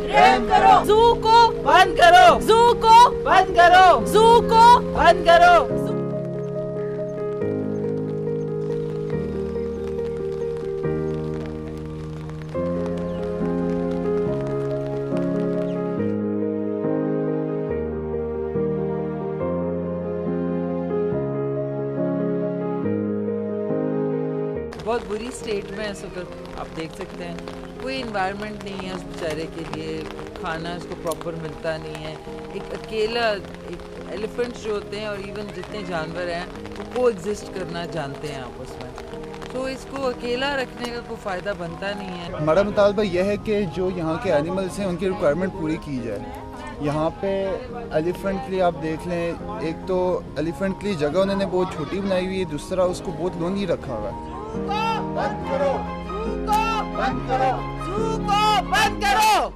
रहम करो। जू को बंद करो। जू को बंद करो। जू को बंद करो। बहुत बुरी स्टेट में है इस वक्त, आप देख सकते हैं। कोई इन्वायरमेंट नहीं है उस बेचारे के लिए, खाना उसको प्रॉपर मिलता नहीं है। एक अकेला एक एलिफेंट्स जो होते हैं और इवन जितने जानवर हैं वो को एग्जिस्ट करना जानते हैं आपस में, तो इसको अकेला रखने का कोई फ़ायदा बनता नहीं है। हमारा मुतालबा यह है कि जो यहाँ के एनिमल्स हैं उनकी रिक्वायरमेंट पूरी की जाए। यहाँ पे एलिफेंट के लिए आप देख लें, एक तो एलिफेंट के लिए जगह उन्होंने बहुत छोटी बनाई हुई है, दूसरा उसको बहुत लोनली रखा हुआ है। बंद करो। बंद करो। बंद करो।